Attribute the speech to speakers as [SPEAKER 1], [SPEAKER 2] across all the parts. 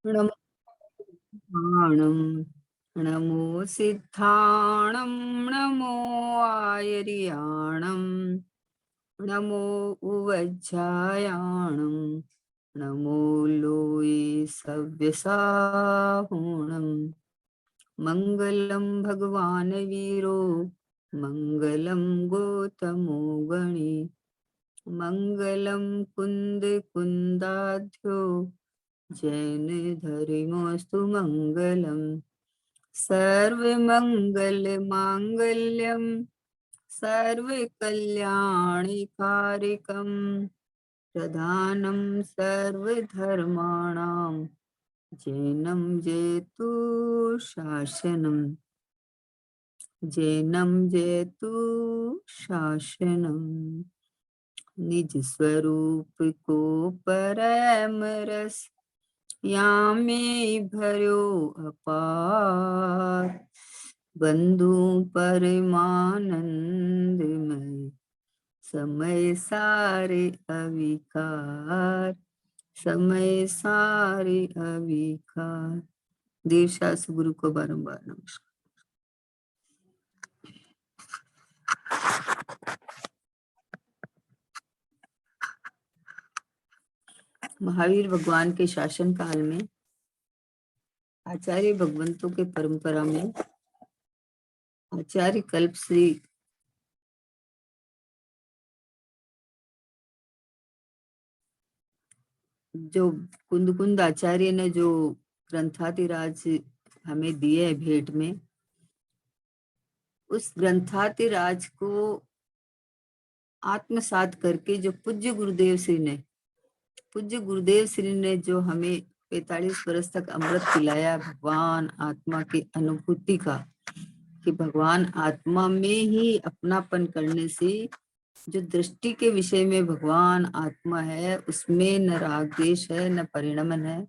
[SPEAKER 1] नमो प्राणम, नमो सिद्धाणम, नमो आयर्याणम, नमो उवज्जायाणम, नमो लोये सव्यसाहुणम। मंगलम भगवान वीरो, मंगलम गौतमो गणी, मंगलम कुंद कुंदाध्यो, जैन धर्मोस्तु मंगलम। सर्वमंगल मांगल्यम, सर्वकल्याणिकारिकम, प्रधानं सर्वधर्माणां, जैनं जेतु शासनम, जैनं जेतु शासनम। निज स्वरूप को परम रस, यामें भरो अपार, बंधु परमानंदमय, समय सारे अविकार, समय सारे अविकार। देवशास गुरु को बारंबार नमस्कार। महावीर भगवान के शासन काल में आचार्य भगवंतों के परंपरा में आचार्य कल्पश्री जो कुंद कुंद आचार्य ने जो ग्रंथातिराज हमें दिए है भेंट में, उस ग्रंथातिराज को आत्मसात करके जो पूज्य गुरुदेव श्री ने जो हमें 45 वर्ष तक अमृत पिलाया भगवान आत्मा की अनुभूति का, कि भगवान आत्मा में ही अपनापन करने से जो दृष्टि के विषय में भगवान आत्मा है, उसमें न राग द्वेष है न परिणमन है,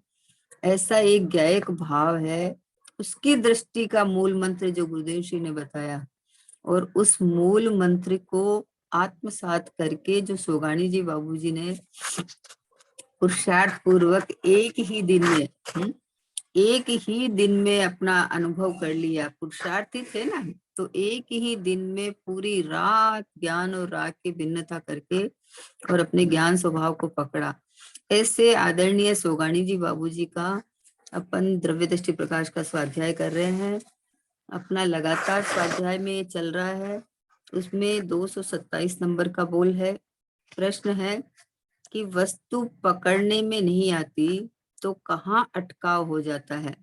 [SPEAKER 1] ऐसा एक ज्ञायक भाव है। उसकी दृष्टि का मूल मंत्र जो गुरुदेव श्री ने बताया, और उस मूल मंत्र को आत्मसात करके जो सोगानी जी बाबूजी ने पुरुषार्थ पूर्वक एक ही दिन में अपना अनुभव कर लिया। पुरुषार्थी थे ना, तो एक ही दिन में पूरी रात ज्ञान और राग की भिन्नता करके और अपने ज्ञान स्वभाव को पकड़ा। ऐसे आदरणीय सोगानी जी बाबूजी का अपन द्रव्य दृष्टि प्रकाश का स्वाध्याय कर रहे हैं। अपना लगातार स्वाध्याय में चल रहा है। उसमें 227 नंबर का बोल है। प्रश्न है कि वस्तु पकड़ने में नहीं आती तो कहाँ अटकाव हो जाता है?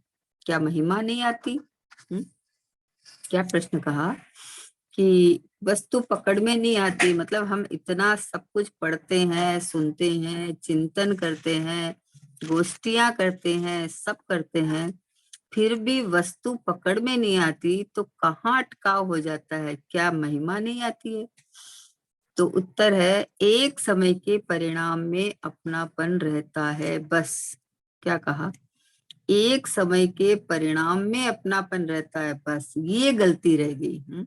[SPEAKER 1] क्या महिमा नहीं आती? क्या प्रश्न कहा कि वस्तु पकड़ में नहीं आती, मतलब हम इतना सब कुछ पढ़ते हैं, सुनते हैं, चिंतन करते हैं, गोष्ठियां करते हैं, सब करते हैं, फिर भी वस्तु पकड़ में नहीं आती तो कहाँ अटकाव हो जाता है? क्या महिमा नहीं आती है? तो उत्तर है, एक समय के परिणाम में अपनापन रहता है बस। क्या कहा? एक समय के परिणाम में अपनापन रहता है बस, ये गलती रह गई।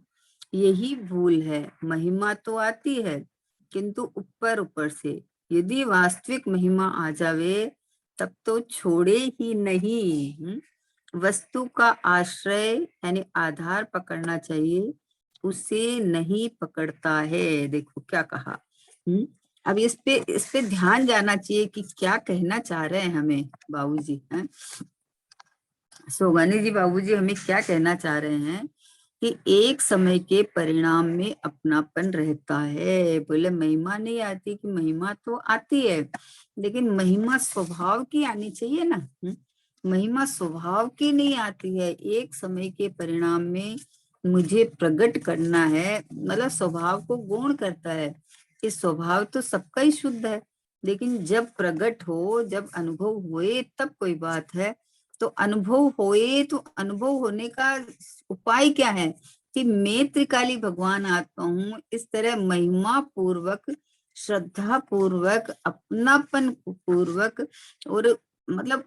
[SPEAKER 1] यही भूल है। महिमा तो आती है किंतु ऊपर ऊपर से। यदि वास्तविक महिमा आ जावे तब तो छोड़े ही नहीं। वस्तु का आश्रय यानी आधार पकड़ना चाहिए, उसे नहीं पकड़ता है। देखो क्या कहा। अब इस पे ध्यान जाना चाहिए कि क्या कहना चाह रहे हैं हमें बाबूजी। सोगानी जी बाबूजी हमें क्या कहना चाह रहे हैं कि एक समय के परिणाम में अपनापन रहता है। बोले महिमा नहीं आती, कि महिमा तो आती है लेकिन महिमा स्वभाव की आनी चाहिए ना। महिमा स्वभाव की नहीं आती है। एक समय के परिणाम में मुझे प्रकट करना है, मतलब स्वभाव को गौण करता है कि स्वभाव तो सबका ही शुद्ध है, लेकिन जब प्रकट हो, जब अनुभव हुए तब कोई बात है। तो अनुभव होए तो अनुभव होने का उपाय क्या है कि मैं त्रिकाली भगवान आत्मा हूँ। इस तरह महिमा पूर्वक, श्रद्धा पूर्वक, अपनापन पूर्वक, और मतलब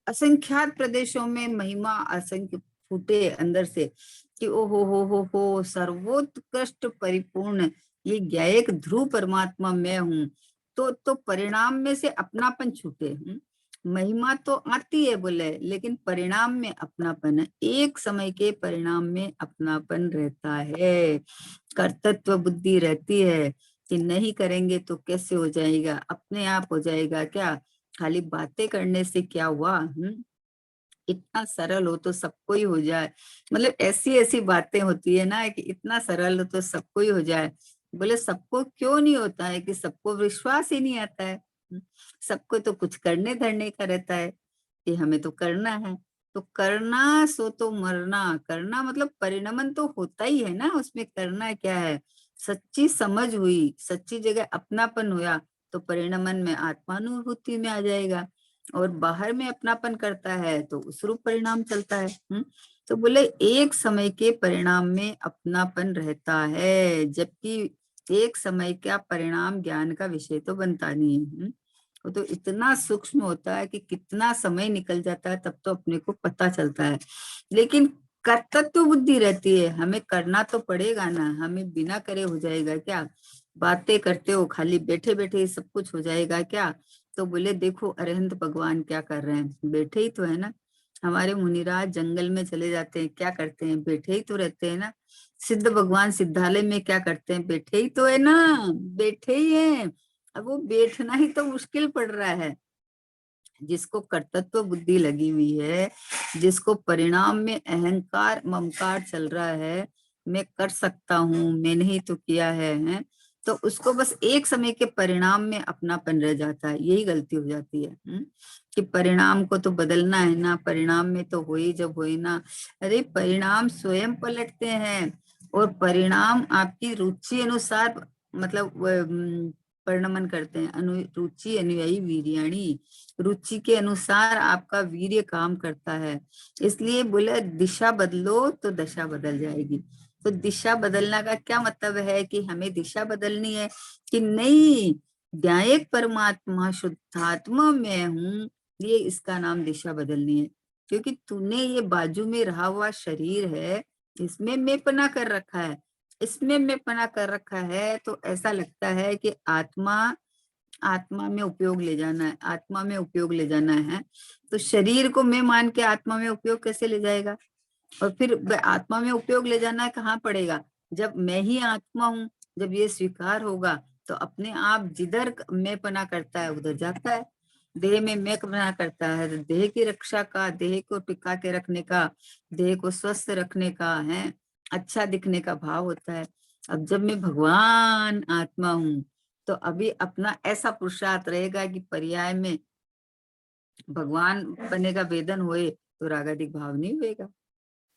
[SPEAKER 1] असंख्यात प्रदेशों में महिमा असंख्य फूटे अंदर से कि ओ हो सर्वोत्कृष्ट परिपूर्ण ये ज्ञायक ध्रुव परमात्मा मैं हूँ। तो परिणाम में से अपनापन छूटे। महिमा तो आती है बोले, लेकिन परिणाम में अपनापन है, एक समय के परिणाम में अपनापन रहता है। कर्तृत्व बुद्धि रहती है कि नहीं करेंगे तो कैसे हो जाएगा, अपने आप हो जाएगा क्या, खाली बातें करने से क्या हुआ। इतना सरल हो तो सबको ही हो जाए, मतलब ऐसी ऐसी बातें होती है ना कि इतना सरल हो तो सबको ही हो जाए। बोले सबको क्यों नहीं होता है, कि सबको विश्वास ही नहीं आता है। सबको तो कुछ करने धरने का रहता है कि हमें तो करना है, तो करना सो तो मरना, करना मतलब परिणमन तो होता ही है ना, उसमें करना क्या है। सच्ची समझ हुई, सच्ची जगह अपनापन हुआ, तो परिणमन में आत्मानुभूति में आ जाएगा। और बाहर में अपनापन करता है तो उस रूप परिणाम चलता है। तो बोले एक समय के परिणाम में अपनापन रहता है, जबकि एक समय का परिणाम ज्ञान का विषय तो बनता नहीं है। वो तो इतना सूक्ष्म होता है कि कितना समय निकल जाता है तब तो अपने को पता चलता है। लेकिन कर्तव्य बुद्धि रहती है, हमें करना तो पड़ेगा ना, हमें बिना करे हो जाएगा क्या, बातें करते हो खाली बैठे बैठे सब कुछ हो जाएगा क्या। तो बोले देखो अरहंत भगवान क्या कर रहे हैं, बैठे ही तो है ना। हमारे मुनिराज जंगल में चले जाते हैं, क्या करते हैं, बैठे ही तो रहते हैं ना। सिद्ध भगवान सिद्धालय में क्या करते हैं, बैठे ही तो है ना, बैठे ही हैं। अब वो बैठना ही तो मुश्किल पड़ रहा है। जिसको कर्तृत्व बुद्धि लगी हुई है, जिसको परिणाम में अहंकार ममकार चल रहा है, मैं कर सकता हूँ, मैंने ही तो किया है, तो उसको बस एक समय के परिणाम में अपनापन रह जाता है। यही गलती हो जाती है। कि परिणाम को तो बदलना है ना, परिणाम में तो हो ही जब हो ही ना। अरे परिणाम स्वयं पलटते हैं, और परिणाम आपकी रुचि अनुसार, मतलब परिणमन करते हैं। रुचि अनुयायी वीर्याणी, रुचि के अनुसार आपका वीर्य काम करता है। इसलिए बोले दिशा बदलो तो दशा बदल जाएगी। तो दिशा बदलना का क्या मतलब है, कि हमें दिशा बदलनी है कि नहीं, न्यायिक परमात्मा शुद्धात्मा मैं हूँ, ये इसका नाम दिशा बदलनी है। क्योंकि तूने ये बाजू में रहा हुआ शरीर है, इसमें मैं पना कर रखा है, इसमें मैं पना कर रखा है, तो ऐसा लगता है कि आत्मा, आत्मा में उपयोग ले जाना है, आत्मा में उपयोग ले जाना है। तो शरीर को मैं मान के आत्मा में उपयोग कैसे ले जाएगा। और फिर आत्मा में उपयोग ले जाना है कहाँ पड़ेगा, जब मैं ही आत्मा हूँ, जब ये स्वीकार होगा तो अपने आप जिधर मैं पना करता है उधर जाता है। देह में मैं पना करता है, तो देह की रक्षा का, देह को टिका के रखने का, देह को स्वस्थ रखने का है, अच्छा दिखने का भाव होता है। अब जब मैं भगवान आत्मा हूँ, तो अभी अपना ऐसा पुरुषार्थ रहेगा कि पर्याय में भगवान बनने का वेदन होए तो रागादिक भाव नहीं होएगा।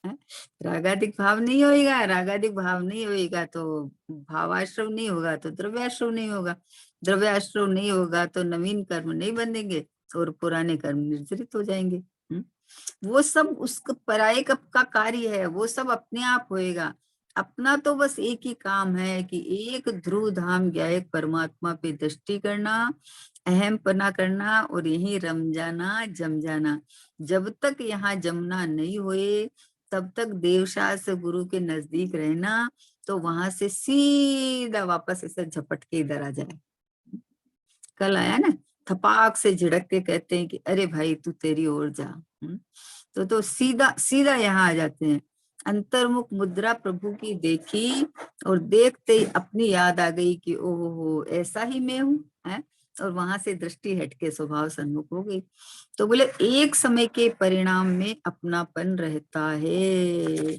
[SPEAKER 1] है? रागादिक भाव नहीं होएगा, रागादिक भाव नहीं होएगा तो भावाश्रव नहीं होगा, तो द्रव्याश्रव नहीं होगा, द्रव्याश्रव नहीं होगा तो नवीन कर्म नहीं बनेंगे, और पुराने कर्म निर्जरित हो जाएंगे। वो सब उस पराये का कार्य है, वो सब अपने आप होएगा। अपना तो बस एक ही काम है कि एक ध्रुव धाम ज्ञायक परमात्मा पे दृष्टि करना, अहम पना करना, और यही रम जाना जम जाना। जब तक यहाँ जमना नहीं हुए तब तक देवशास्त्र गुरु के नजदीक रहना, तो वहां से सीधा वापस ऐसे झपट के इधर आ जाए। कल आया ना, थपाक से झिड़क के कहते हैं कि अरे भाई तू तेरी ओर जा। तो सीधा सीधा यहाँ आ जाते हैं। अंतर्मुख मुद्रा प्रभु की देखी, और देखते ही अपनी याद आ गई कि ओहो ऐसा ही मैं हूँ, है। और वहां से दृष्टि हटके स्वभाव सन्मुख हो गई। तो बोले एक समय के परिणाम में अपनापन रहता है।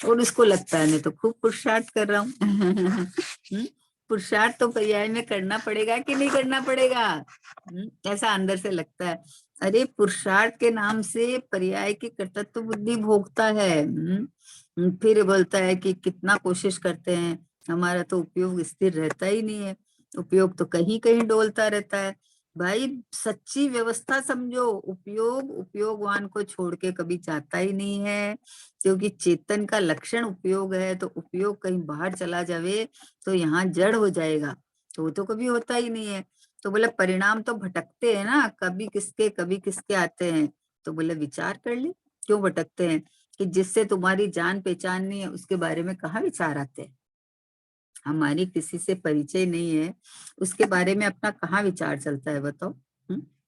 [SPEAKER 1] और उसको लगता है मैं तो खूब पुरुषार्थ कर रहा हूँ। पुरुषार्थ तो पर्याय में करना पड़ेगा कि नहीं करना पड़ेगा। ऐसा अंदर से लगता है। अरे पुरुषार्थ के नाम से पर्याय की कर्तृत्व बुद्धि भोगता है। फिर बोलता है कि कितना कोशिश करते हैं, हमारा तो उपयोग स्थिर रहता ही नहीं है, उपयोग तो कहीं कहीं डोलता रहता है। भाई सच्ची व्यवस्था समझो, उपयोग उपयोगवान को छोड़ के कभी जाता ही नहीं है। क्योंकि चेतन का लक्षण उपयोग है, तो उपयोग कहीं बाहर चला जावे तो यहाँ जड़ हो जाएगा, तो वो तो कभी होता ही नहीं है। तो बोले परिणाम तो भटकते हैं ना, कभी किसके आते हैं। तो बोले विचार कर ले क्यों भटकते हैं, कि जिससे तुम्हारी जान पहचान नहीं है उसके बारे में कहाँ विचार आते हैं। हमारी किसी से परिचय नहीं है, उसके बारे में अपना कहाँ विचार चलता है बताओ।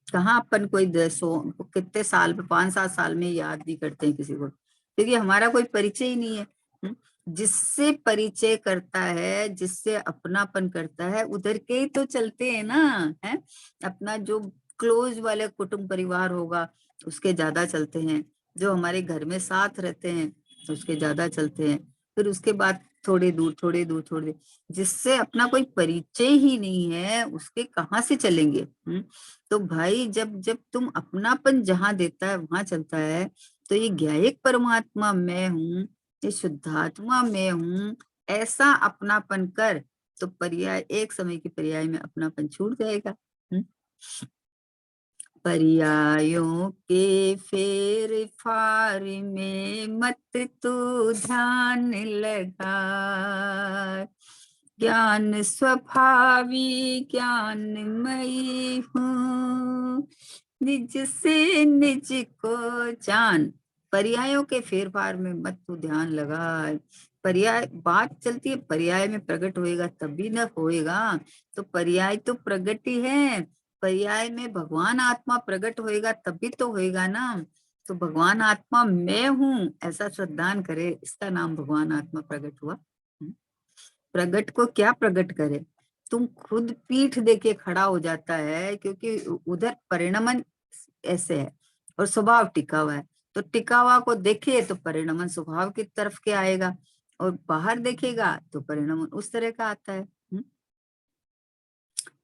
[SPEAKER 2] कहाँ अपन कोई कितने साल में 5-7 साल में याद नहीं करते हैं किसी को, क्योंकि हमारा कोई परिचय ही नहीं है। जिससे परिचय करता है, जिससे अपनापन करता है, उधर के ही तो चलते हैं ना। है अपना जो क्लोज वाले कुटुंब परिवार होगा उसके ज्यादा चलते हैं, जो हमारे घर में साथ रहते हैं उसके ज्यादा चलते हैं। फिर उसके बाद थोड़े दूर थोड़े दूर थोड़े दूर, जिससे अपना कोई परिचय ही नहीं है उसके कहाँ से चलेंगे। तो भाई जब जब तुम अपनापन जहां देता है वहां चलता है। तो ये ज्ञायक परमात्मा मैं हूँ, ये शुद्धात्मा मैं हूँ, ऐसा अपनापन कर। तो पर्याय, एक समय की पर्याय में अपनापन छूट जाएगा। पर्यायों के फेर फार में मत तू ध्यान लगा, ज्ञान स्वभावी ज्ञानमयी हूँ, निज से निज को जान। पर्यायों के फेर फार में मत तू ध्यान लगा। पर्याय बात चलती है, पर्याय में प्रकट होएगा तभी न होएगा। तो पर्याय तो प्रगट ही है, पर्याय में भगवान आत्मा प्रकट होएगा तभी तो होएगा ना। तो भगवान आत्मा मैं हूँ ऐसा श्रद्धान करे, इसका नाम भगवान आत्मा प्रकट हुआ। प्रगट को क्या प्रकट करे, तुम खुद पीठ देके खड़ा हो जाता है, क्योंकि उधर परिणमन ऐसे है और स्वभाव टिका हुआ है। तो टिका हुआ को देखे तो परिणमन स्वभाव की तरफ के आएगा, और बाहर देखेगा तो परिणमन उस तरह का आता है।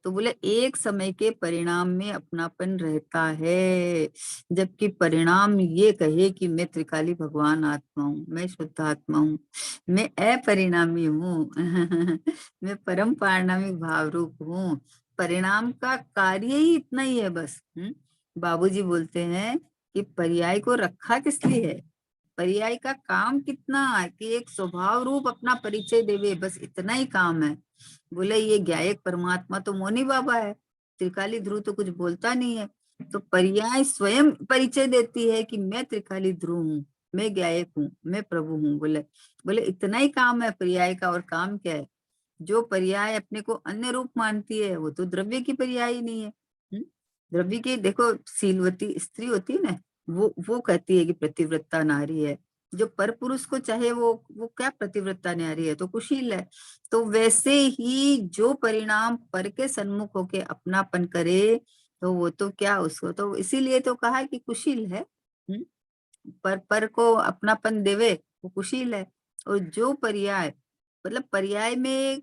[SPEAKER 2] तो बोले एक समय के परिणाम में अपनापन रहता है, जबकि परिणाम ये कहे कि मैं त्रिकाली भगवान आत्मा हूँ, मैं शुद्ध आत्मा हूँ, मैं अपरिणामी हूँ मैं परम पारणामिक भाव रूप हूँ। परिणाम का कार्य ही इतना ही है बस। बाबूजी बोलते हैं कि पर्याय को रखा किस लिए है, पर्याय का काम कितना है कि एक स्वभाव रूप अपना परिचय देवे, बस इतना ही काम है। बोले ये ज्ञायक परमात्मा तो मौनी बाबा है, त्रिकाली ध्रुव तो कुछ बोलता नहीं है। तो पर्याय स्वयं परिचय देती है कि मैं त्रिकाली ध्रुव हूँ, मैं ज्ञायक हूँ, मैं प्रभु हूँ। बोले बोले इतना ही काम है पर्याय का, और काम क्या है। जो पर्याय अपने को अन्य रूप मानती है वो तो द्रव्य की पर्याय ही नहीं है। द्रव्य की देखो, शीलवती स्त्री होती है ना, वो कहती है कि प्रतिव्रता नारी है। जो पर पुरुष को चाहे वो क्या प्रतिव्रता नारी है, तो कुशील है। तो वैसे ही जो परिणाम पर के सन्मुख होके अपनापन करे, तो वो तो क्या, उसको तो इसीलिए तो कहा कि कुशील है। पर को अपनापन देवे वो कुशील है। और जो पर्याय, मतलब पर्याय में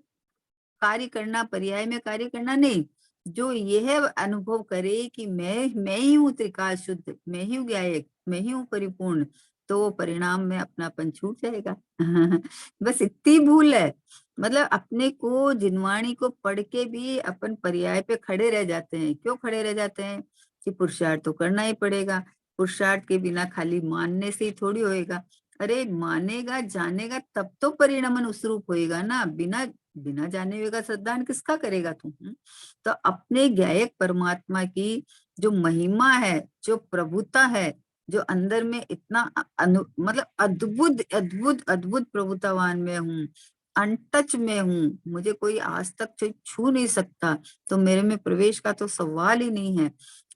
[SPEAKER 2] कार्य करना, पर्याय में कार्य करना नहीं, जो यह अनुभव करे कि मैं ही हूँ त्रिकाल शुद्ध, मैं ही हूँ ज्ञायक, मैं ही हूँ परिपूर्ण, तो वो परिणाम में अपनापन छूट जाएगा बस इतनी भूल है। मतलब अपने को जिनवाणी को पढ़ के भी अपन पर्याय पे खड़े रह जाते हैं। क्यों खड़े रह जाते हैं कि पुरुषार्थ तो करना ही पड़ेगा, पुरुषार्थ के बिना खाली मानने से ही थोड़ी होएगा। अरे मानेगा जानेगा तब तो परिणमन उस रूप होएगा ना, बिना बिना जाने हुए का श्रद्धान किसका करेगा तू। तो अपने ज्ञायक परमात्मा की जो महिमा है, जो प्रभुता है, जो अंदर में इतना मतलब अद्भुत अद्भुत अद्भुत प्रभुतावान में हूँ, अनटच में हूँ, मुझे कोई आज तक छू नहीं सकता, तो मेरे में प्रवेश का तो सवाल ही नहीं है।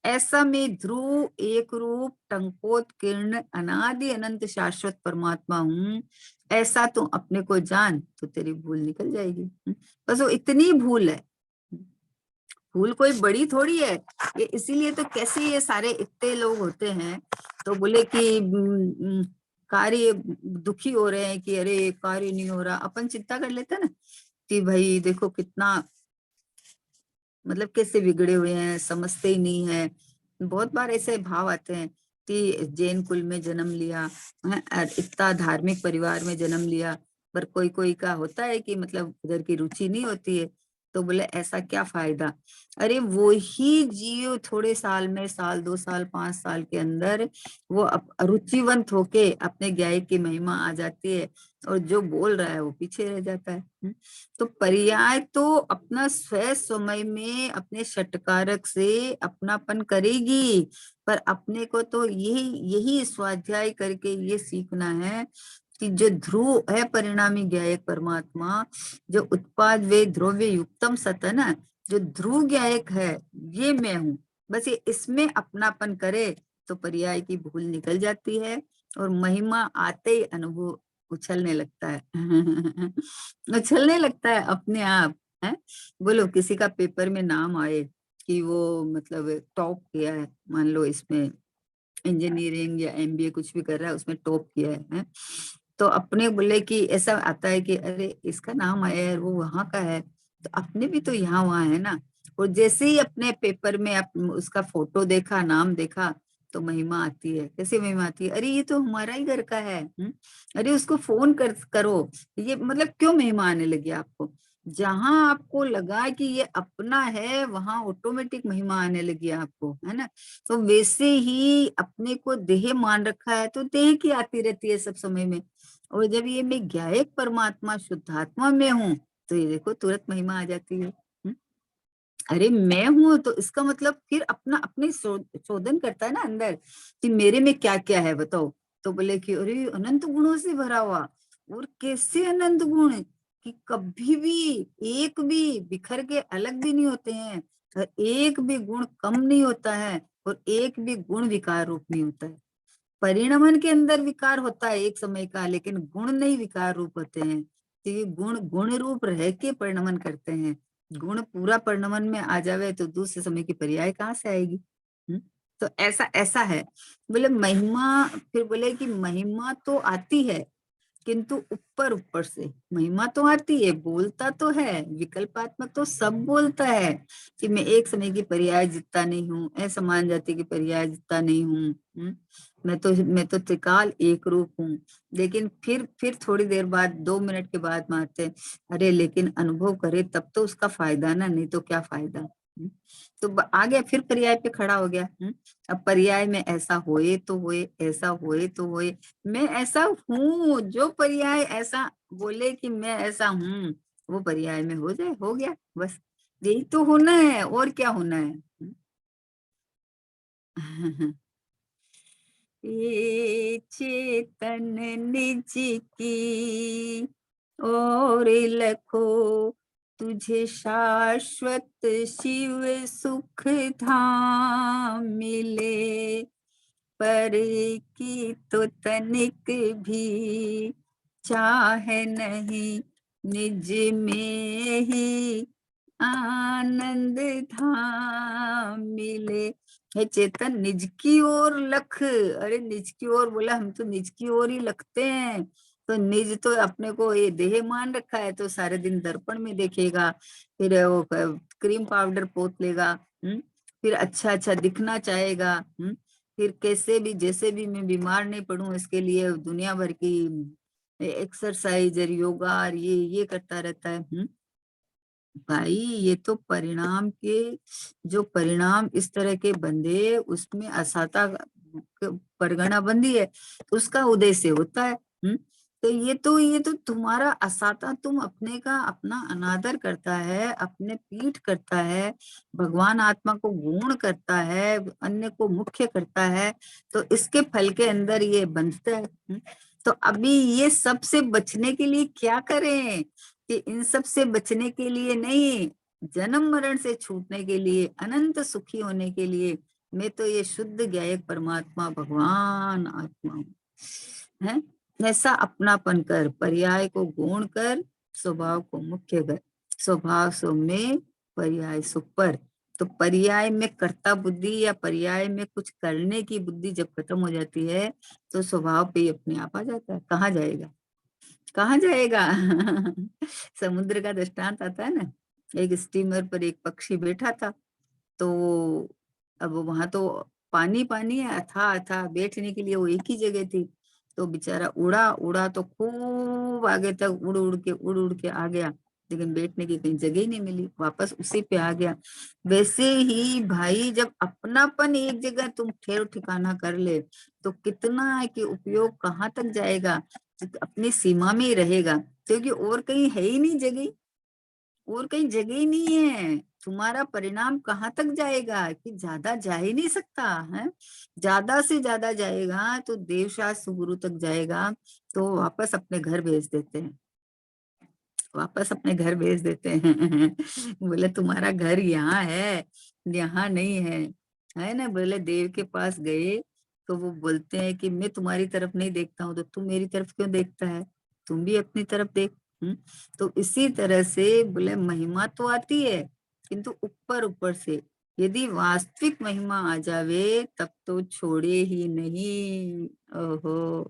[SPEAKER 2] ऐसा में ध्रुव एक रूप टंकोत्कीर्ण अनादि अनंत शाश्वत परमात्मा हूँ। ऐसा तू अपने को जान तो तेरी भूल निकल जाएगी। बस वो इतनी भूल है, भूल कोई बड़ी थोड़ी है। ये इसीलिए तो कैसे ये सारे इतने लोग होते हैं, तो बोले कि कार्य दुखी हो रहे हैं कि अरे कार्य नहीं हो रहा। अपन चिंता कर लेते हैं ना कि भाई देखो कितना, मतलब कैसे बिगड़े हुए हैं, समझते ही नहीं है। बहुत बार ऐसे भाव आते हैं कि जैन कुल में जन्म लिया, इतना धार्मिक परिवार में जन्म लिया, पर कोई कोई का होता है कि मतलब उधर की रुचि नहीं होती है। तो बोले ऐसा क्या फायदा। अरे वो ही जीव थोड़े साल में, साल 2 साल 5 साल के अंदर वो रुचिवंत होके अपने ज्ञाय की महिमा आ जाती है, और जो बोल रहा है वो पीछे रह जाता है। तो पर्याय तो अपना स्व समय में अपने षटकारक से अपनापन करेगी, पर अपने को तो यही यही स्वाध्याय करके ये सीखना है कि जो ध्रुव है परिणामी ज्ञायक परमात्मा, जो उत्पाद वे द्रव्य युक्तम सत है ना, जो ध्रुव ज्ञायक है ये मैं हूँ। बस ये इसमें अपनापन करे तो पर्याय की भूल निकल जाती है और महिमा आते ही अनुभव उछलने लगता है। उछलने लगता है अपने आप है। बोलो किसी का पेपर में नाम आए कि वो मतलब टॉप किया है, मान लो इसमें इंजीनियरिंग या एमबीए कुछ भी कर रहा है उसमें टॉप किया है? तो अपने बोले कि ऐसा आता है कि अरे इसका नाम आया है, वो वहां का है, तो अपने भी तो यहाँ वहां है ना। और जैसे ही अपने पेपर में उसका फोटो देखा, नाम देखा, तो महिमा आती है। कैसे महिमा आती है? अरे ये तो हमारा ही घर का है। अरे उसको फोन करो। ये मतलब क्यों महिमा आने लगी आपको? जहां आपको लगा कि ये अपना है वहां ऑटोमेटिक महिमा आने लगी आपको, है ना। तो वैसे ही अपने को देह मान रखा है तो देह की आती रहती है सब समय में। और जब ये मैं ज्ञायक परमात्मा शुद्धात्मा में हूँ तो ये देखो तुरंत महिमा आ जाती है। अरे मैं हूं तो इसका मतलब फिर अपना अपने शोधन करता है ना अंदर कि मेरे में क्या क्या है बताओ। तो बोले कि अरे अनंत गुणों से भरा हुआ। और कैसे अनंत गुण कि कभी भी एक भी बिखर के अलग भी नहीं होते हैं, और एक भी गुण कम नहीं होता है, और एक भी गुण विकार रूप नहीं होता है। परिणमन के अंदर विकार होता है एक समय का, लेकिन गुण नहीं विकार रूप होते हैं। तो ये गुण गुण रूप रह के परिणमन करते हैं। गुण पूरा परिणमन में आ जावे तो दूसरे समय की पर्याय कहाँ से आएगी? तो ऐसा ऐसा है। बोले महिमा, फिर बोले कि महिमा तो आती है किंतु ऊपर ऊपर से। महिमा तो आती है, बोलता तो है, विकल्पात्मक तो सब बोलता है कि मैं एक समय की पर्याय जितना नहीं हूँ, असमान जाति की पर्याय जितना नहीं हूँ। मैं तो त्रिकाल एक रूप हूँ। लेकिन फिर थोड़ी देर बाद 2 मिनट के बाद मारते, अरे लेकिन अनुभव करे तब तो उसका फायदा ना, नहीं तो क्या फायदा। तो आ गया फिर पर्याय पे खड़ा हो गया। अब पर्याय में ऐसा होए तो होए, ऐसा होए तो होए, मैं ऐसा हूँ। जो पर्याय ऐसा बोले कि मैं ऐसा हूँ, वो पर्याय में हो जाए, हो गया बस। यही तो होना है, और क्या होना है। ये चेतन निज की और लखो, तुझे शाश्वत शिव सुख धाम मिले। पर की तो तनिक भी चाह नहीं, निज में ही आनंद धाम मिले। हे चेतन निज की ओर लख। अरे निज की ओर बोला, हम तो निज की ओर ही लगते हैं। तो निज तो अपने को ये देह मान रखा है, तो सारे दिन दर्पण में देखेगा, फिर वो क्रीम पाउडर पोत लेगा, फिर अच्छा अच्छा दिखना चाहेगा। फिर कैसे भी जैसे भी मैं बीमार नहीं पड़ूं इसके लिए दुनिया भर की एक्सरसाइज और योगा और ये करता रहता है। भाई ये तो परिणाम के, जो परिणाम इस तरह के बंधे उसमें असाता परगना बंदी है, उसका उदय से होता है। तो ये तो तुम्हारा असाता, तुम अपने का अपना अनादर करता है, अपने पीठ करता है, भगवान आत्मा को गौण करता है, अन्य को मुख्य करता है, तो इसके फल के अंदर ये बंधता है। तो अभी ये सब से बचने के लिए क्या करें? कि इन सब से बचने के लिए नहीं, जन्म मरण से छूटने के लिए, अनंत सुखी होने के लिए मैं तो ये शुद्ध ज्ञायक परमात्मा भगवान आत्मा हूँ, है। ऐसा अपनापन कर, पर्याय को गौण कर, स्वभाव को मुख्य कर। स्वभाव सो में, पर्याय सो पर। तो पर्याय में कर्ता बुद्धि या पर्याय में कुछ करने की बुद्धि जब खत्म हो जाती है तो स्वभाव पे ही अपने आप आ जाता है। कहाँ जाएगा, कहाँ जाएगा? समुद्र का दृष्टांत आता है ना। एक स्टीमर पर एक पक्षी बैठा था, तो अब वहां तो पानी पानी है, अथाह अथाह, बैठने के लिए वो एक ही जगह थी। तो बेचारा उड़ा उड़ा तो खूब आगे तक उड़ उड़ के आ गया, लेकिन बैठने की कहीं जगह ही नहीं मिली, वापस उसी पे आ गया। वैसे ही भाई जब अपनापन एक जगह तुम ठहर ठिकाना कर ले तो कितना है कि उपयोग कहाँ तक जाएगा, अपनी सीमा में ही रहेगा, क्योंकि और कहीं है ही नहीं जगह, और कहीं जगह ही नहीं है। तुम्हारा परिणाम कहाँ तक जाएगा कि ज्यादा जा ही नहीं सकता है। ज्यादा से ज्यादा जाएगा तो देवशास्त्र गुरु तक जाएगा, तो वापस अपने घर भेज देते हैं, वापस अपने घर भेज देते हैं। बोले तुम्हारा घर यहाँ है, यहाँ नहीं है। है ना। बोले देव के पास गए तो वो बोलते हैं कि मैं तुम्हारी तरफ नहीं देखता हूँ तो तू मेरी तरफ क्यों देखता है, तुम भी अपनी तरफ देख। तो इसी तरह से बोले महिमा तो आती है किंतु ऊपर ऊपर से, यदि वास्तविक महिमा आ जावे तब तो छोड़े ही नहीं। ओहो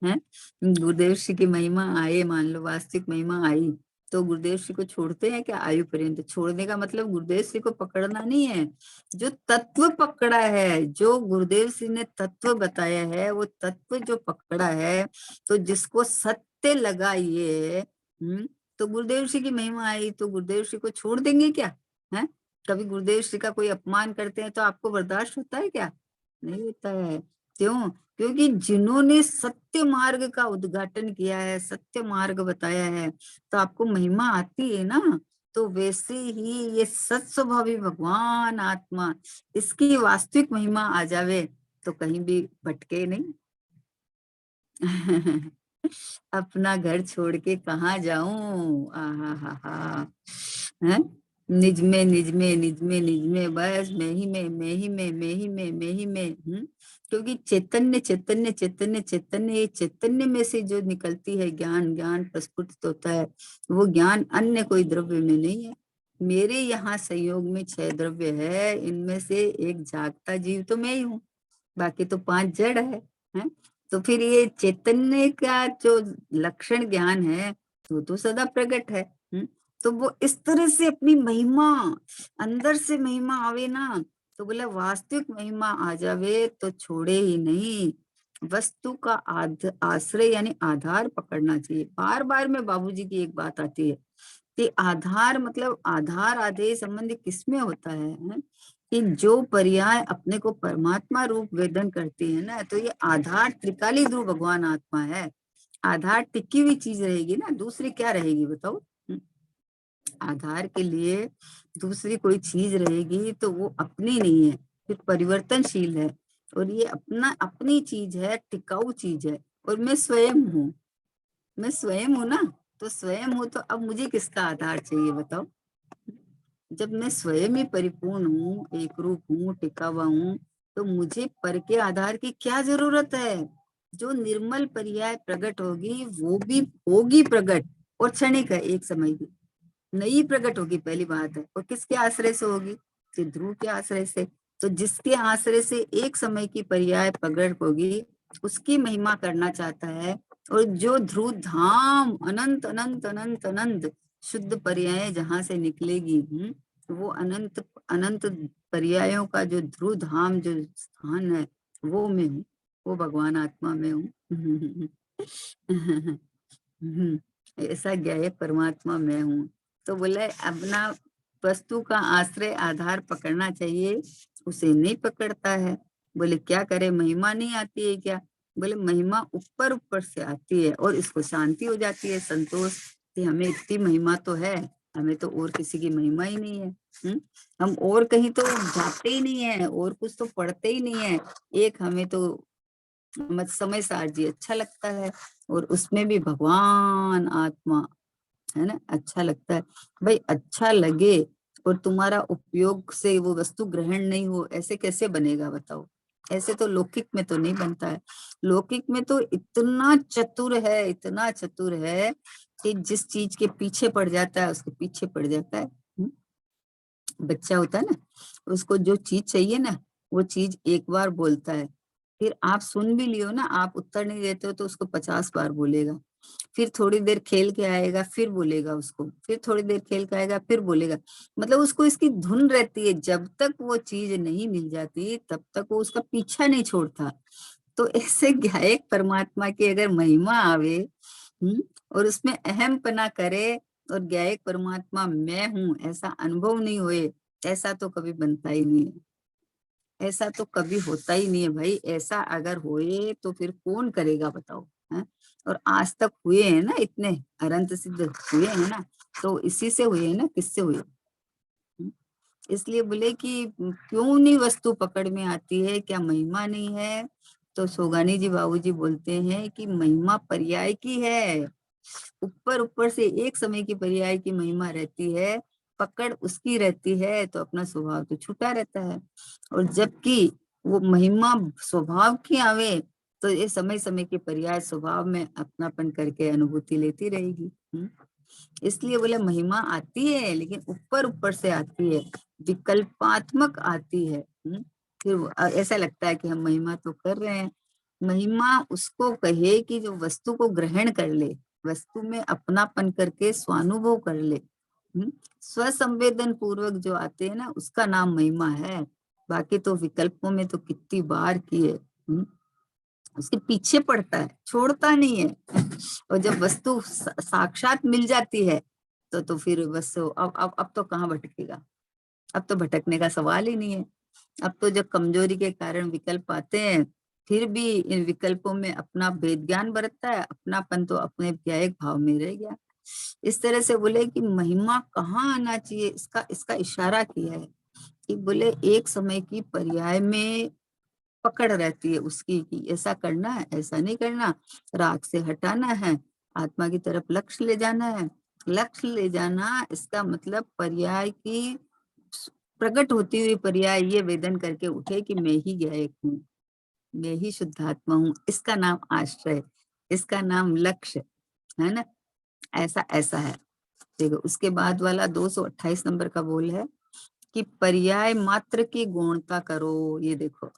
[SPEAKER 2] है। गुरुदेव श्री की महिमा आए, मान लो वास्तविक महिमा आई तो गुरुदेव श्री को छोड़ते हैं क्या आयु पर्यंत? छोड़ने का मतलब गुरुदेव श्री को पकड़ना नहीं है, जो तत्व पकड़ा है, जो गुरुदेव श्री ने तत्व बताया है वो तत्व जो पकड़ा है, तो जिसको सत्य लगा ये तो गुरुदेव श्री की महिमा आई तो गुरुदेव श्री को छोड़ देंगे क्या? है, कभी गुरुदेव श्री का कोई अपमान करते हैं तो आपको बर्दाश्त होता है क्या? नहीं होता है। क्यों? क्योंकि जिन्होंने सत्य मार्ग का उद्घाटन किया है, सत्य मार्ग बताया है, तो आपको महिमा आती है ना। तो वैसे ही ये सत स्वभावी भगवान आत्मा, इसकी वास्तविक महिमा आ जावे तो कहीं भी भटके नहीं। अपना घर छोड़ के कहाँ जाऊं, आहा हा हा, है। निज में निज में निज में निज में, बस मैं ही में मैं ही में मैं ही में मैं ही में। क्योंकि चैतन्य चैतन्य चैतन्य चैतन्य, ये चैतन्य में से जो निकलती है ज्ञान, ज्ञान प्रस्फुटित होता है, वो ज्ञान अन्य कोई द्रव्य में नहीं है। मेरे यहाँ संयोग में 6 द्रव्य है, इनमें से एक जागता जीव तो मैं ही हूँ, बाकी तो 5 जड़ है? तो फिर ये चैतन्य का जो लक्षण ज्ञान है वो तो सदा प्रकट है। तो वो इस तरह से अपनी महिमा, अंदर से महिमा आवे ना, तो बोला वास्तविक महिमा आ जावे तो छोड़े ही नहीं। वस्तु का आश्रय यानी आधार पकड़ना चाहिए। बार बार में बाबूजी की एक बात आती है कि आधार मतलब आधार आधेय संबंध किसमें होता है? कि जो पर्याय अपने को परमात्मा रूप वेदन करती है ना, तो ये आधार त्रिकाली ध्रुव भगवान आत्मा है। आधार टिकी हुई चीज रहेगी ना, दूसरी क्या रहेगी बताओ? आधार के लिए दूसरी कोई चीज रहेगी तो वो अपनी नहीं है, फिर परिवर्तनशील है। और ये अपना अपनी चीज है, टिकाऊ चीज है। और मैं स्वयं हूँ, मैं स्वयं हूँ ना, तो स्वयं हूँ तो अब मुझे किसका आधार चाहिए बताओ? जब मैं स्वयं ही परिपूर्ण हूँ, एक रूप हूँ, टिका हुआ हूँ, तो मुझे पर के आधार की क्या जरूरत है? जो निर्मल पर्याय प्रकट होगी वो भी होगी प्रकट, और क्षणिक है, एक समय की नई प्रकट होगी, पहली बात है। और किसके आश्रय से होगी? कि ध्रुव के आश्रय से। तो जिसके आश्रय से एक समय की पर्याय प्रकट होगी उसकी महिमा करना चाहता है। और जो ध्रुव धाम अनंत अनंत अनंत अनंत शुद्ध पर्याय जहां से निकलेगी, वो अनंत अनंत पर्यायों का जो ध्रुव धाम जो स्थान है वो मैं हूँ, वो भगवान आत्मा में हूँ। ऐसा ज्ञाय परमात्मा मैं हूँ। तो बोले अपना वस्तु का आश्रय आधार पकड़ना चाहिए, उसे नहीं पकड़ता है। बोले क्या करे, महिमा नहीं आती है क्या? बोले महिमा ऊपर ऊपर से आती है और इसको शांति हो जाती है, संतोष कि हमें इतनी महिमा तो है, हमें तो और किसी की महिमा ही नहीं है। हम और कहीं तो जाते ही नहीं है, और कुछ तो पढ़ते ही नहीं है। एक हमें तो मत समय सार जी अच्छा लगता है, और उसमें भी भगवान आत्मा, है ना, अच्छा लगता है। भाई अच्छा लगे और तुम्हारा उपयोग से वो वस्तु ग्रहण नहीं हो, ऐसे कैसे बनेगा बताओ? ऐसे तो लौकिक में तो नहीं बनता है। लौकिक में तो इतना चतुर है, इतना चतुर है कि जिस चीज के पीछे पड़ जाता है उसके पीछे पड़ जाता है। बच्चा होता है ना, उसको जो चीज चाहिए ना वो चीज एक बार बोलता है, फिर आप सुन भी लियो ना, आप उत्तर नहीं देते हो तो उसको 50 बार बोलेगा। फिर थोड़ी देर खेल के आएगा फिर बोलेगा उसको, फिर थोड़ी देर खेल के आएगा फिर बोलेगा। मतलब उसको इसकी धुन रहती है, जब तक वो चीज नहीं मिल जाती तब तक वो उसका पीछा नहीं छोड़ता। तो ऐसे गायक परमात्मा की अगर महिमा आवे, और उसमें अहम पना करे, और गायक परमात्मा मैं हूँ ऐसा अनुभव नहीं हुए, ऐसा तो कभी बनता ही नहीं है, ऐसा तो कभी होता ही नहीं है भाई। ऐसा अगर होए तो फिर कौन करेगा बताओ? है? और आज तक हुए हैं ना, इतने अनंत सिद्ध हुए हैं ना, तो इसी से हुए हैं ना, किससे हुए? इसलिए बोले कि क्यों नहीं वस्तु पकड़ में आती है, क्या महिमा नहीं है? तो सोगानी जी बाबूजी बोलते हैं कि महिमा पर्याय की है, ऊपर ऊपर से एक समय की पर्याय की महिमा रहती है, पकड़ उसकी रहती है तो अपना स्वभाव तो छूटा रहता है। और जबकि वो महिमा स्वभाव की आवे तो ये समय समय के पर्याय स्वभाव में अपनापन करके अनुभूति लेती रहेगी। इसलिए बोले महिमा आती है लेकिन ऊपर ऊपर से आती है, विकल्पात्मक आती है। फिर ऐसा लगता है कि हम महिमा तो कर रहे हैं। महिमा उसको कहे कि जो वस्तु को ग्रहण कर ले, वस्तु में अपनापन करके स्वानुभव कर ले, स्वसंवेदन पूर्वक जो आते हैं ना, उसका नाम महिमा है। बाकी तो विकल्पों में तो कितनी बार की है, उसके पीछे पड़ता है, छोड़ता नहीं है। और जब वस्तु साक्षात मिल जाती है तो फिर बस अब तो कहाँ भटकेगा, अब तो भटकने का सवाल ही नहीं है। अब तो जब कमजोरी के कारण विकल्प आते हैं, फिर भी इन विकल्पों में अपना भेद ज्ञान बरतता है, अपनापन तो अपने व्यायिक भाव में रह गया। इस तरह से बोले कि महिमा कहाँ आना चाहिए, इसका इसका इशारा किया है कि बोले एक समय की पर्याय में पकड़ रहती है उसकी कि ऐसा करना है, ऐसा नहीं करना, राग से हटाना है, आत्मा की तरफ लक्ष्य ले जाना है। लक्ष्य ले जाना इसका मतलब पर्याय की प्रकट होती हुई पर्याय ये वेदन करके उठे कि मैं ही गायक हूँ, मैं ही शुद्धात्मा हूँ। इसका नाम आश्रय, इसका नाम लक्ष्य है ना। ऐसा ऐसा है। देखो उसके बाद वाला 228 नंबर का बोल है कि पर्याय मात्र की गौणता करो। ये देखो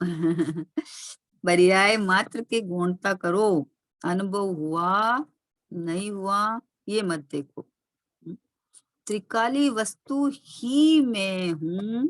[SPEAKER 2] पर्याय मात्र की गौणता करो, अनुभव हुआ नहीं हुआ ये मत देखो। त्रिकाली वस्तु ही मैं हूँ,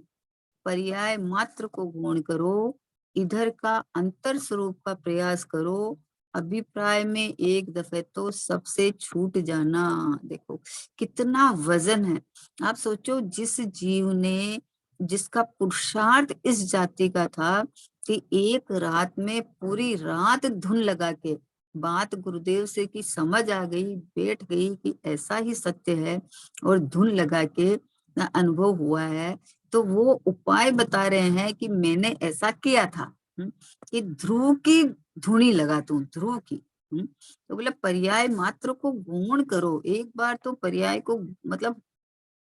[SPEAKER 2] पर्याय मात्र को गौण करो, इधर का अंतर स्वरूप का प्रयास करो, अभिप्राय में एक दफे तो सबसे छूट जाना। देखो कितना वजन है। आप सोचो जिस जीव ने, जिसका पुरुषार्थ इस जाति का था कि एक रात में पूरी रात धुन लगा के बात गुरुदेव से की समझ आ गई, बैठ गई कि ऐसा ही सत्य है और धुन लगा के अनुभव हुआ है, तो वो उपाय बता रहे हैं कि मैंने ऐसा किया था कि ध्रुव की धुनी लगा तू, ध्रुव की। तो बोला पर्याय मात्र को गौण करो, एक बार तो पर्याय को मतलब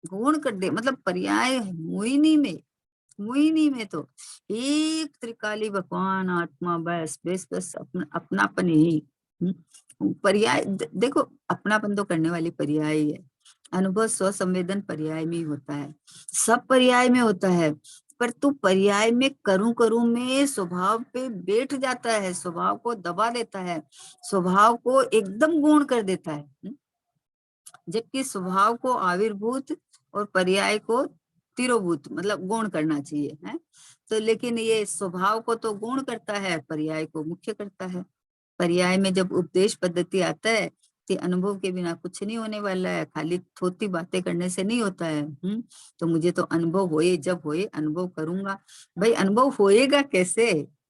[SPEAKER 2] गौण कर दे, मतलब पर्याय मोहिनी में तो एक त्रिकाली भगवान आत्मा, बस बस बस अपनापन यही। पर्याय देखो अपनापन तो करने वाली पर्याय है, अनुभव स्व संवेदन पर्याय में ही होता है, सब पर्याय में होता है। पर तू पर्याय में करूं में स्वभाव पे बैठ जाता है, स्वभाव को दबा देता है, स्वभाव को एकदम गौण कर देता है। जबकि स्वभाव को आविर्भूत और पर्याय को तिरोभूत मतलब गौण करना चाहिए है। तो लेकिन ये स्वभाव को तो गौण करता है, पर्याय को मुख्य करता है। पर्याय में जब उपदेश पद्धति आता है कि अनुभव के बिना कुछ नहीं होने वाला है, खाली थोती बातें करने से नहीं होता है। तो मुझे तो अनुभव होए, जब होए अनुभव करूंगा। भाई अनुभव होएगा कैसे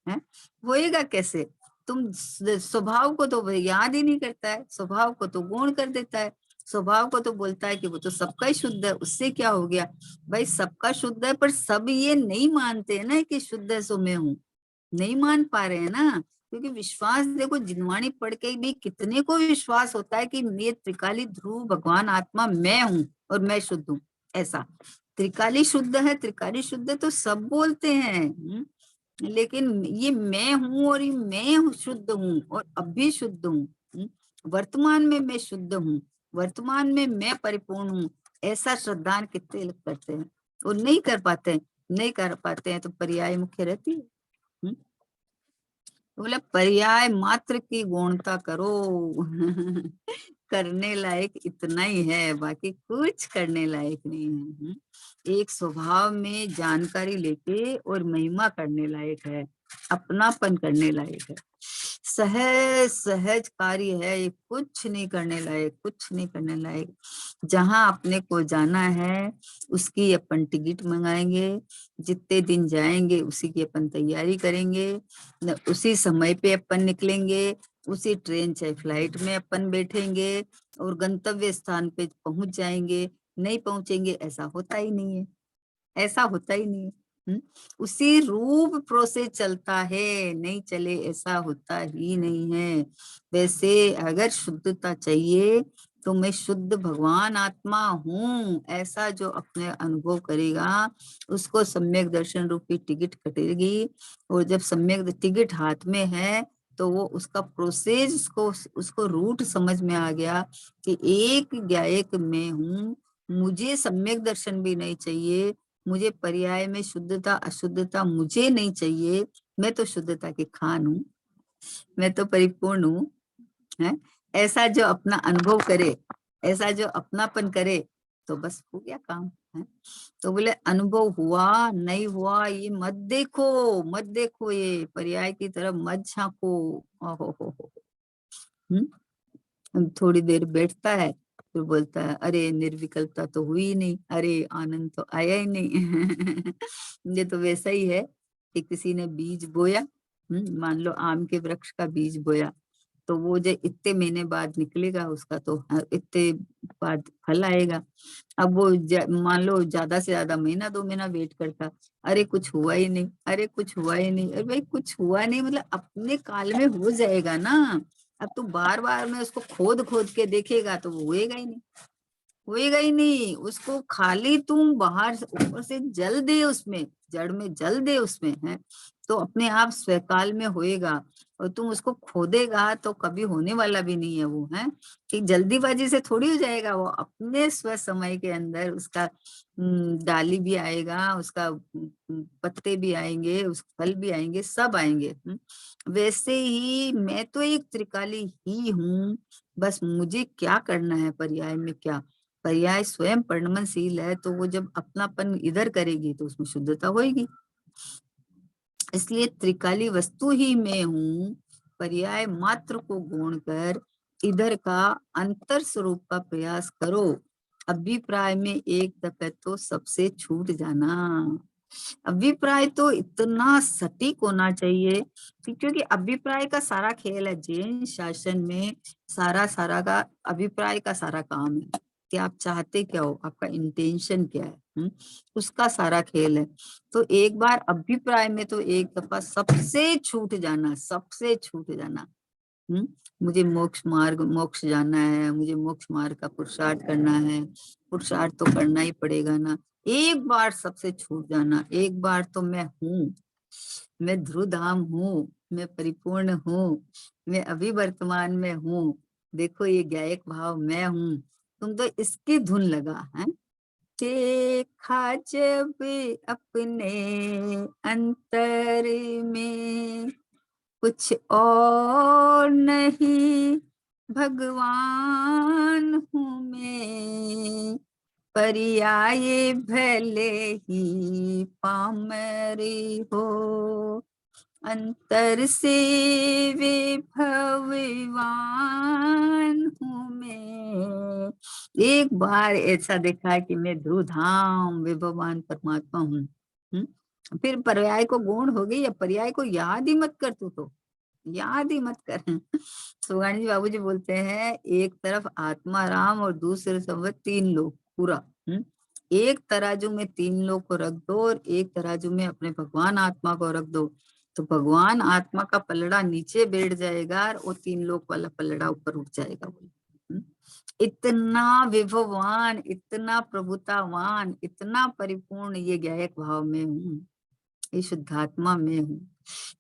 [SPEAKER 2] है, होएगा कैसे? तुम स्वभाव को तो याद ही नहीं करता है, स्वभाव को तो गौण कर देता है, स्वभाव को तो बोलता है कि वो तो सबका ही शुद्ध है, उससे क्या हो गया। भाई सबका शुद्ध है पर सब ये नहीं मानते हैं ना कि शुद्ध है सो मैं हूँ, नहीं मान पा रहे हैं ना। क्योंकि विश्वास देखो जिनवाणी पढ़ के भी कितने को विश्वास होता है कि मैं त्रिकाली ध्रुव भगवान आत्मा मैं हूँ और मैं शुद्ध हूँ। ऐसा त्रिकाली शुद्ध है, त्रिकाली शुद्ध है तो सब बोलते हैं। लेकिन ये मैं हूँ और ये मैं शुद्ध हूँ और अब भी शुद्ध हूँ। वर्तमान में मैं शुद्ध हूँ, वर्तमान में मैं परिपूर्ण हूँ, ऐसा श्रद्धान कितने लोग करते हैं और नहीं कर पाते हैं। नहीं कर पाते हैं तो पर्याय मुख्य रहती है। तो बोले पर्याय मात्र की गौणता करो करने लायक इतना ही है, बाकी कुछ करने लायक नहीं है। एक स्वभाव में जानकारी लेके और महिमा करने लायक है, अपनापन करने लायक है, सहज सहज कार्य है ये, कुछ नहीं करने लायक, कुछ नहीं करने लायक। जहां अपने को जाना है उसकी अपन टिकट मंगाएंगे, जितने दिन जाएंगे उसी की अपन तैयारी करेंगे, उसी समय पे अपन निकलेंगे, उसी ट्रेन चाहे फ्लाइट में अपन बैठेंगे और गंतव्य स्थान पे पहुंच जाएंगे। नहीं पहुंचेंगे ऐसा होता ही नहीं है, ऐसा होता ही नहीं है। उसी रूप प्रोसेस चलता है, नहीं चले ऐसा होता ही नहीं है। वैसे अगर शुद्धता चाहिए तो मैं शुद्ध भगवान आत्मा हूँ, ऐसा जो अपने अनुभव करेगा उसको सम्यक दर्शन रूपी टिकट कटेगी। और जब सम्यक टिकट हाथ में है तो वो उसका प्रोसेस उसको रूट समझ में आ गया कि एक गायक मैं हूँ, मुझे सम्यक दर्शन भी नहीं चाहिए, मुझे पर्याय में शुद्धता अशुद्धता मुझे नहीं चाहिए, मैं तो शुद्धता की खान हूँ, मैं तो परिपूर्ण हूँ, है। ऐसा जो अपना अनुभव करे, ऐसा जो अपनापन करे, तो बस हो गया काम, है। तो बोले अनुभव हुआ नहीं हुआ ये मत देखो, मत देखो, ये पर्याय की तरफ मत झांको। हो थोड़ी देर बैठता है फिर बोलता है अरे निर्विकल्पता तो हुई ही नहीं, अरे आनंद तो आया ही नहीं। ये तो वैसा ही है कि किसी ने बीज बोया, मान लो आम के वृक्ष का बीज बोया, तो वो जो इतने महीने बाद निकलेगा उसका तो इतने बाद फल आएगा। अब वो मान लो ज्यादा से ज्यादा महीना 2 महीना वेट करता, अरे कुछ हुआ ही नहीं, अरे कुछ हुआ ही नहीं, अरे भाई कुछ हुआ नहीं मतलब अपने काल में हो जाएगा ना। अब तू बार बार में उसको खोद खोद के देखेगा तो वो होएगा ही नहीं, होएगा ही नहीं। उसको खाली तुम बाहर से ऊपर से जल दे, उसमें जड़ में जल दे उसमें, है तो अपने आप स्वकाल में होएगा। और तुम उसको खोदेगा तो कभी होने वाला भी नहीं है वो, है कि जल्दीबाजी से थोड़ी हो जाएगा वो, अपने स्व समय के अंदर उसका डाली भी आएगा, उसका पत्ते भी आएंगे, उस फल भी आएंगे, सब आएंगे। वैसे ही मैं तो एक त्रिकाली ही हूँ, बस मुझे क्या करना है, पर्याय में क्या, पर्याय स्वयं परिणमनशील है, तो वो जब अपनापन इधर करेगी तो उसमें शुद्धता होगी। इसलिए त्रिकाली वस्तु ही मैं हूँ, पर्याय मात्र को गौण कर इधर का अंतर स्वरूप का प्रयास करो। अभिप्राय में एक दफे तो सबसे छूट जाना। अभिप्राय तो इतना सटीक होना चाहिए क्योंकि अभिप्राय का सारा खेल है जैन शासन में, सारा सारा का अभिप्राय का सारा काम है कि आप चाहते क्या हो, आपका इंटेंशन क्या है, उसका सारा खेल है। तो एक बार अभिप्राय में तो एक दफा सबसे छूट जाना, सबसे छूट जाना। मुझे मोक्ष जाना है, मुझे मोक्ष मार्ग का पुरुषार्थ करना है, पुरुषार्थ तो करना ही पड़ेगा ना। एक बार सबसे छूट जाना, एक बार तो मैं हूँ, मैं ध्रुव धाम हूँ, मैं परिपूर्ण हूँ, मैं अभी वर्तमान में हूँ, देखो ये गायक भाव मैं हूँ, तुम तो इसकी धुन लगा है। देखा जब अपने अंतर में कुछ और नहीं, भगवान हूँ मैं, पर्याय भले ही पामरी हो, अंतर से वे भगवान हूँ मैं। एक बार ऐसा देखा कि मैं ध्रुव धाम विभवान परमात्मा हूँ, फिर पर्याय को गौण हो गई, या पर्याय को याद ही मत कर, तू तो याद ही मत कर। सुगानी जी बाबूजी बोलते हैं एक तरफ आत्मा राम और दूसरे तरफ 3 लोग पूरा, एक तराजू में 3 लोग को रख दो और एक तराजू में अपने भगवान आत्मा को रख दो, तो भगवान आत्मा का पलड़ा नीचे बैठ जाएगा और वो 3 लोग वाला पलड़ा ऊपर उठ जाएगा। इतना विभवान, इतना प्रभुतावान, इतना परिपूर्ण ये गायक भाव में हूँ, ये शुद्धात्मा में हूँ,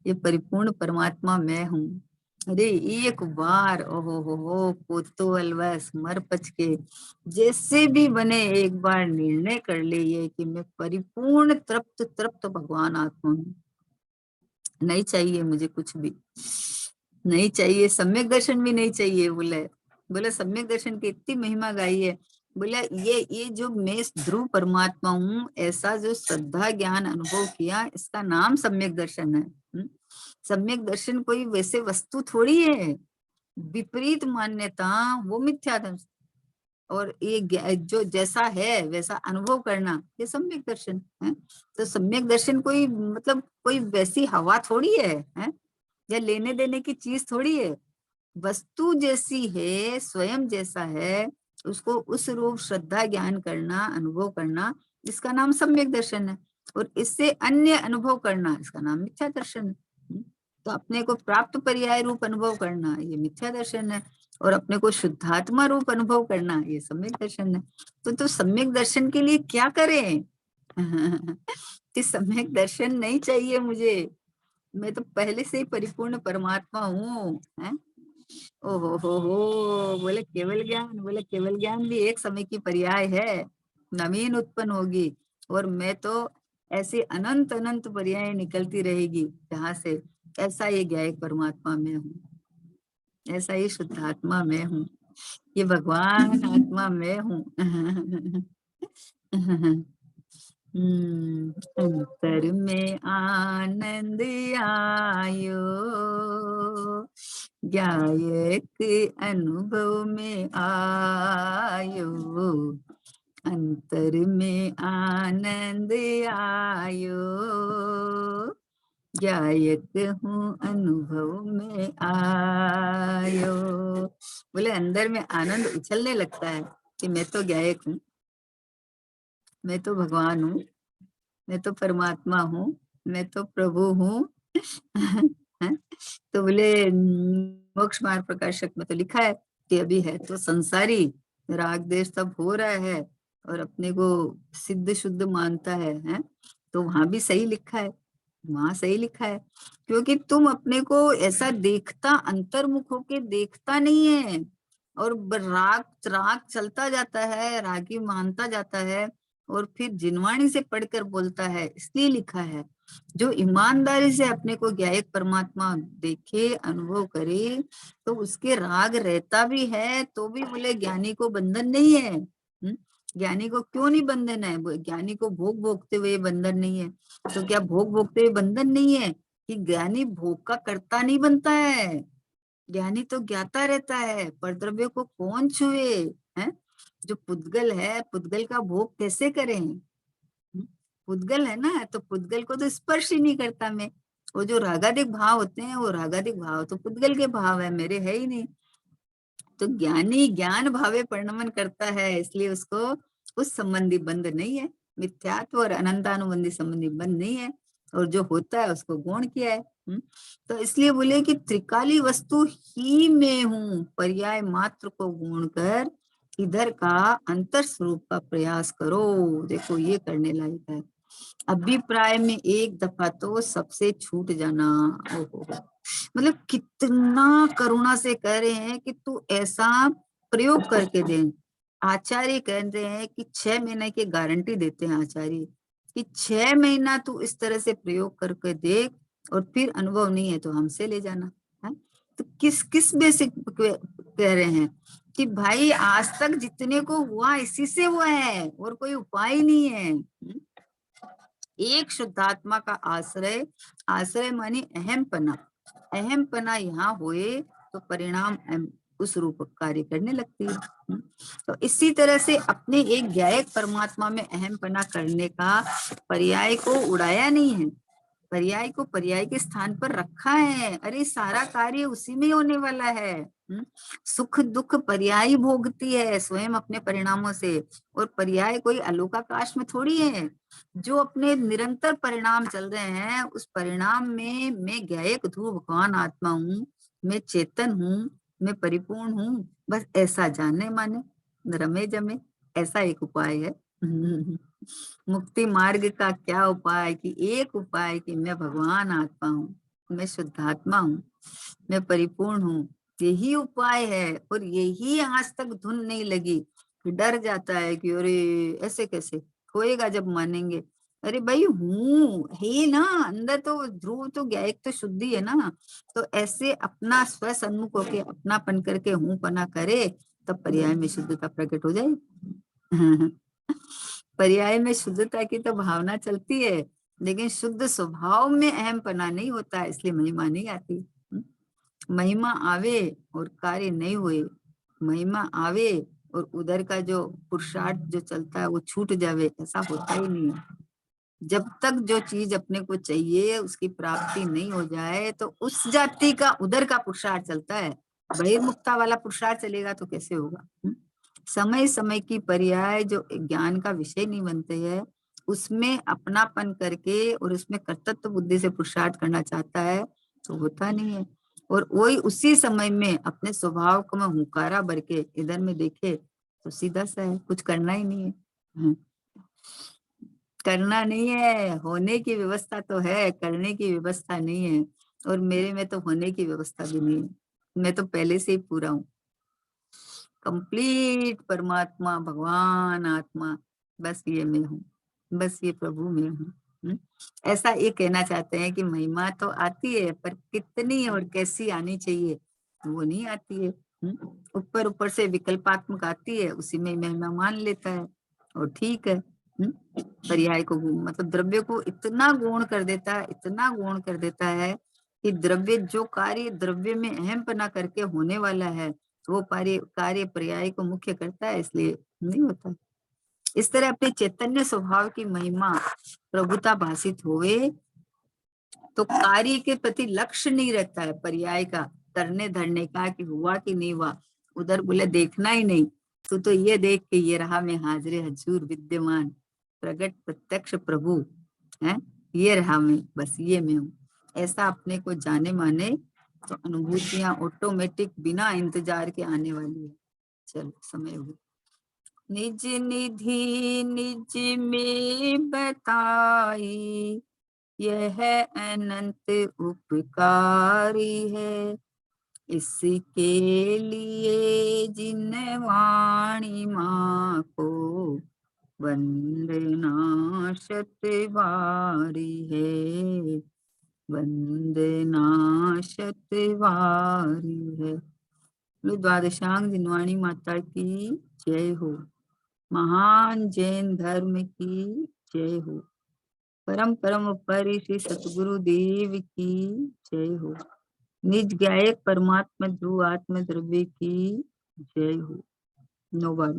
[SPEAKER 2] ये परिपूर्ण परमात्मा मैं हूँ। अरे एक बार ओहो कोतोल वस मर पच के जैसे भी बने, एक बार निर्णय कर ले ये कि मैं परिपूर्ण तृप्त तृप्त भगवान आत्मा हूँ, नहीं चाहिए मुझे कुछ भी, नहीं चाहिए, सम्यक दर्शन भी नहीं चाहिए। बोले सम्यक दर्शन की इतनी महिमा गाई है, बोले ये जो मैं ध्रुव परमात्मा हूँ, ऐसा जो श्रद्धा ज्ञान अनुभव किया, इसका नाम सम्यक दर्शन है। सम्यक दर्शन कोई वैसे वस्तु थोड़ी है, विपरीत मान्यता वो मिथ्या दर्शन, और ये जो जैसा है वैसा अनुभव करना, ये सम्यक दर्शन है। तो सम्यक दर्शन कोई मतलब कोई वैसी हवा थोड़ी है, या लेने देने की चीज थोड़ी है, वस्तु जैसी है, स्वयं जैसा है, उसको उस रूप श्रद्धा ज्ञान करना, अनुभव करना, इसका नाम सम्यक दर्शन है। और इससे अन्य अनुभव करना, इसका नाम मिथ्या दर्शन है। तो अपने को प्राप्त पर्याय रूप अनुभव करना ये मिथ्या दर्शन है, और अपने को शुद्धात्मा रूप अनुभव करना ये सम्यक दर्शन है। तो सम्यक दर्शन के लिए क्या करें? कि सम्यक दर्शन नहीं चाहिए मुझे, मैं तो पहले से ही परिपूर्ण परमात्मा हूँ। ओहो हो, बोले केवल ज्ञान, बोले केवल ज्ञान भी एक समय की पर्याय है, नवीन उत्पन्न होगी, और मैं तो ऐसी अनंत अनंत पर्याय निकलती रहेगी जहाँ से। ऐसा ये ज्ञायक परमात्मा में हूँ, ऐसा ही शुद्धात्मा में हूँ, ये भगवान आत्मा में हूँ। अंतर में आनंद आयो, गायक अनुभव में आयो, अंतर में आनंद आयो, गायक हूँ अनुभव में आयो। बोले अंदर में आनंद उछलने लगता है कि मैं तो गायक हूँ, मैं तो भगवान हूँ, मैं तो परमात्मा हूँ, मैं तो प्रभु हूँ। तो बोले मोक्ष मार्ग प्रकाशक में तो लिखा है कि अभी है तो संसारी, राग देश सब हो रहा है और अपने को सिद्ध शुद्ध मानता है? तो वहां भी सही लिखा है, वहां सही लिखा है, क्योंकि तुम अपने को ऐसा देखता, अंतर्मुख होके देखता नहीं है, और राग राग चलता जाता है, रागी मानता जाता है, और फिर जिनवाणी से पढ़कर बोलता है। इसलिए लिखा है जो ईमानदारी से अपने को ज्ञायक परमात्मा देखे, अनुभव करे, तो उसके राग रहता भी है तो भी बोले ज्ञानी को बंधन नहीं है। ज्ञानी को क्यों नहीं बंधन है? ज्ञानी को भोग भोगते हुए बंधन नहीं है। तो क्या भोग भोगते हुए बंधन नहीं है कि ज्ञानी भोग का कर्ता नहीं बनता है? ज्ञानी तो ज्ञाता रहता है, परद्रव्य को कौन छुए? है जो पुद्गल है, पुद्गल का भोग कैसे करें? पुद्गल है ना, तो पुद्गल को तो स्पर्श ही नहीं करता मैं। वो जो रागादिक भाव होते हैं, वो रागादिक भाव तो पुद्गल के भाव है, मेरे है ही नहीं। तो ज्ञानी ज्ञान भावे परिणमन करता है, इसलिए उसको उस संबंधी बंध नहीं है, मिथ्यात्व और अनंतानुबंधी संबंधी बंध नहीं है, और जो होता है उसको गौण किया है। तो इसलिए बोले कि त्रिकाली वस्तु ही में हूँ, पर्याय मात्र को गौण कर इधर का अंतर स्वरूप का प्रयास करो। देखो ये करने लायक है। अभिप्राय में एक दफा तो सबसे छूट जाना। ओहो, मतलब कितना करुणा से कह रहे हैं कि तू ऐसा प्रयोग करके दे। आचार्य कह रहे हैं कि 6 महीने की गारंटी देते हैं आचार्य कि 6 महीना तू इस तरह से प्रयोग करके देख, और फिर अनुभव नहीं है तो हमसे ले जाना है। तो किस किस बेसिक कह रहे हैं कि भाई आज तक जितने को हुआ इसी से हुआ है, और कोई उपाय नहीं है। एक शुद्धात्मा का आश्रय, आश्रय मानी अहमपना, अहमपना यहाँ हुए तो परिणाम उस रूप कार्य करने लगती है। तो इसी तरह से अपने एक ज्ञायक परमात्मा में अहमपना करने का पर्याय को उड़ाया नहीं है, पर्याय को पर्याय के स्थान पर रखा है। अरे सारा कार्य उसी में होने वाला है। सुख दुख पर्याय भोगती है स्वयं अपने परिणामों से, और पर्याय कोई अलोकाकाश में थोड़ी है। जो अपने निरंतर परिणाम चल रहे हैं, उस परिणाम में मैं ज्ञायक ध्रुव भगवान आत्मा हूँ, मैं चेतन हूँ, मैं परिपूर्ण हूँ, बस ऐसा जाने माने, रमे जमे, ऐसा एक उपाय है। मुक्ति मार्ग का क्या उपाय? कि एक उपाय कि मैं भगवान आत्मा हूँ, मैं शुद्धात्मा हूँ, मैं परिपूर्ण हूँ, यही उपाय है। और यही आज तक धुन नहीं लगी। डर जाता है कि अरे ऐसे कैसे होएगा जब मानेंगे। अरे भाई हूँ है ना, अंदर तो ध्रुव तो ज्ञायक तो शुद्धि है ना। तो ऐसे अपना स्व सन्मुख होके अपनापन करके हूँ पना करे, तब पर्याय में शुद्धता प्रकट हो जाए। पर्याय में शुद्धता की तो भावना चलती है, लेकिन शुद्ध स्वभाव में अहमपना नहीं होता, इसलिए महिमा नहीं आती। महिमा आवे और कार्य नहीं हुए, महिमा आवे और उधर का जो पुरुषार्थ जो चलता है वो छूट जावे, ऐसा होता ही नहीं है। जब तक जो चीज अपने को चाहिए उसकी प्राप्ति नहीं हो जाए, तो उस जाति का उधर का पुरुषार्थ चलता है। बहिर्मुखता वाला पुरुषार्थ चलेगा तो कैसे होगा? समय समय की पर्याय जो ज्ञान का विषय नहीं बनते हैं, उसमें अपनापन करके और उसमें कर्तव्य बुद्धि से पुरुषार्थ करना चाहता है, तो होता नहीं है। और वही उसी समय में अपने स्वभाव को मैं हुंकारा भर के इधर में देखे तो सीधा सा है, कुछ करना ही नहीं है। करना नहीं है, होने की व्यवस्था तो है, करने की व्यवस्था नहीं है। और मेरे में तो होने की व्यवस्था भी नहीं है, मैं तो पहले से ही पूरा हूँ, कंप्लीट परमात्मा, भगवान, आत्मा, बस ये मैं हूँ, बस ये प्रभु मैं हूँ। ऐसा ये कहना चाहते हैं कि महिमा तो आती है, पर कितनी और कैसी आनी चाहिए वो नहीं आती है। ऊपर ऊपर से विकल्पात्मक आती है, उसी में महिमा मान लेता है और ठीक है। पर्याय को मतलब द्रव्य को इतना गौण कर देता है, इतना गौण कर देता है कि द्रव्य जो कार्य द्रव्य में अहम पना करके होने वाला है वो कार्य पर्याय को मुख्य करता है, इसलिए नहीं होता। इस तरह अपने चैतन्य स्वभाव की महिमा प्रभुता भाषित होवे तो कार्य के प्रति लक्ष्य नहीं रहता है पर्याय का, करने धरने का कि हुआ कि नहीं हुआ, उधर बोले देखना ही नहीं, तो ये देख के ये रहा मैं हाजिर हजूर विद्यमान प्रगट प्रत्यक्ष प्रभु है, ये रहा मैं, बस ये मैं हूँ। ऐसा अपने को जाने माने तो अनुभूतियां ऑटोमेटिक बिना इंतजार के आने वाली है। चलो समय हो। निज निधि निज में बताई यह अनंत उपकारी है, इसके लिए जिन वाणी माँ को वंदना शत बारी है, वंदना शत बारी है। द्वादशांग जिनवाणी माता की जय हो। महान जैन धर्म की जय हो। परम परम परि श्री सतगुरु देव की जय हो। निज गायक परमात्मा ध्रुव आत्म द्रव्य की जय हो। 9 बार।